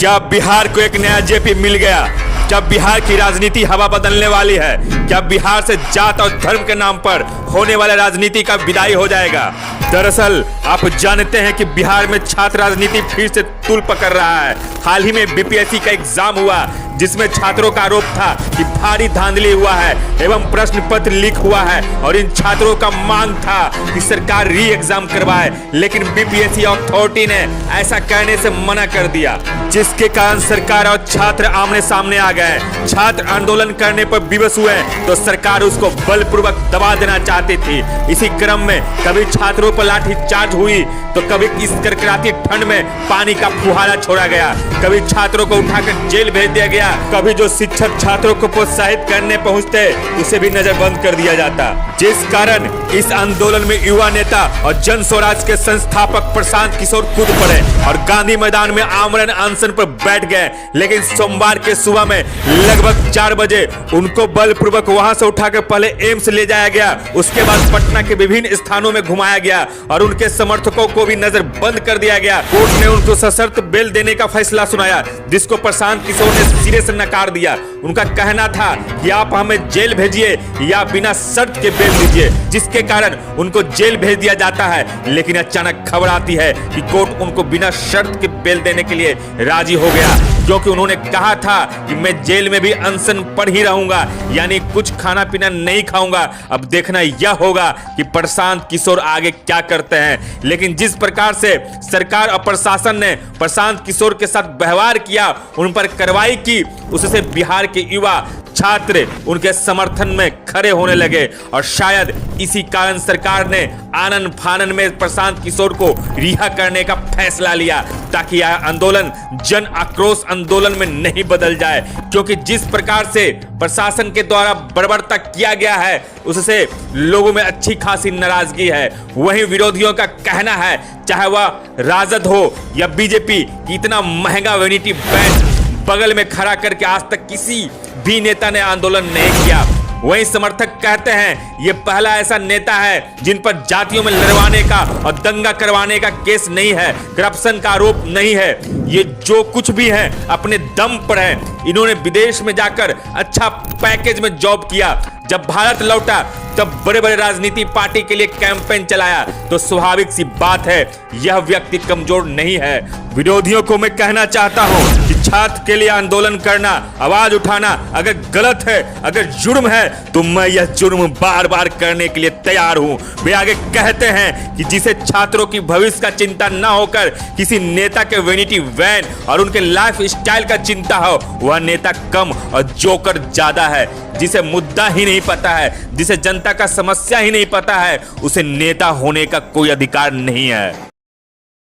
क्या बिहार को एक नया जेपी मिल गया? क्या बिहार की राजनीति हवा बदलने वाली है? क्या बिहार से जात और धर्म के नाम पर होने वाले राजनीति का विदाई हो जाएगा? दरअसल आप जानते हैं कि बिहार में छात्र राजनीति फिर से तूल पकड़ रहा है। हाल ही में बीपीएससी का एग्जाम हुआ जिसमें छात्रों का आरोप था कि भारी धांधली हुआ है एवं प्रश्न पत्र लीक हुआ है और इन छात्रों का मांग था कि सरकार री एग्जाम करवाए, लेकिन बीपीएससी अथॉरिटी ने ऐसा कहने से मना कर दिया, जिसके कारण सरकार और छात्र आमने सामने आ गए। छात्र आंदोलन करने पर विवश हुए तो सरकार उसको बलपूर्वक दबा देना चाहती थी। इसी क्रम में कभी छात्रों पर लाठीचार्ज हुई तो कभी इस कड़कड़ाती ठंड में पानी का फुहारा छोड़ा गया, कभी छात्रों को उठाकर जेल भेज दिया गया, कभी जो शिक्षक छात्रों को प्रोत्साहित करने पहुंचते उसे भी नजरबंद कर दिया जाता, जिस कारण इस आंदोलन में युवा नेता और जन स्वराज के संस्थापक प्रशांत किशोर कूद पड़े और गांधी मैदान में आमरण अनशन पर बैठ गए। लेकिन सोमवार के सुबह में लगभग 4 बजे उनको बलपूर्वक वहां से उठाकर पहले एम्स ले जाया गया, उसके बाद पटना के विभिन्न स्थानों में घुमाया गया और उनके समर्थकों को भी नजरबंद कर दिया गया। कोर्ट ने उनको सशर्त बेल देने का फैसला सुनाया, जिसको प्रशांत किशोर ने सिरे से नकार दिया। उनका कहना था कि आप हमें जेल भेजिए या बिना शर्त के बेल दीजिए, जिसके कारण उनको जेल भेज दिया जाता है। लेकिन अचानक खबर आती है कि कोर्ट उनको बिना शर्त के बेल देने के लिए राजी हो गया, क्योंकि उन्होंने कहा था कि मैं जेल में भी अनशन पर ही रहूंगा, यानी कुछ खाना पीना नहीं खाऊंगा। अब देखना यह होगा कि प्रशांत किशोर आगे क्या करते हैं। लेकिन जिस प्रकार से सरकार और प्रशासन ने प्रशांत किशोर के साथ व्यवहार किया, उन पर कार्रवाई की, उससे बिहार के युवा छात्र उनके समर्थन में खड़े होने लगे और शायद इसी कारण सरकार ने आनन फानन में प्रशांत किशोर को रिहा करने का फैसला लिया, ताकि यह आंदोलन जन आक्रोश आंदोलन में नहीं बदल जाए। क्योंकि जिस प्रकार से प्रशासन के द्वारा बर्बरता किया गया है, उससे लोगों में अच्छी खासी नाराजगी है। वहीं विरोधियों का कहना है, चाहे वह राजद हो या बीजेपी, कि इतना महंगा वैनिटी बैग बगल में खड़ा करके आज तक किसी भी नेता ने आंदोलन नहीं किया। वहीं समर्थक कहते हैं ये पहला ऐसा नेता है जिन पर जातियों में लड़वाने का और दंगा करवाने का केस नहीं है, करप्शन का आरोप नहीं है। ये जो कुछ भी है अपने दम पर है। इन्होंने विदेश में जाकर अच्छा पैकेज में जॉब किया, जब भारत लौटा तब बड़े बड़े राजनीति पार्टी के लिए कैंपेन चलाया। तो स्वाभाविक सी बात है यह व्यक्ति कमजोर नहीं है। विरोधियों को मैं कहना चाहता हूं कि छात्र के लिए आंदोलन करना, आवाज उठाना अगर गलत है, अगर जुर्म है, तो मैं यह जुर्म बार बार करने के लिए तैयार हूं। वे आगे कहते हैं कि जिसे छात्रों की भविष्य का चिंता न होकर किसी नेता के वैनिटी वैन और उनके लाइफ स्टाइल का चिंता हो, वह नेता कम और जोकर ज्यादा है। जिसे मुद्दा ही नहीं पता है, जिसे जनता का समस्या ही नहीं पता है, उसे नेता होने का कोई अधिकार नहीं है।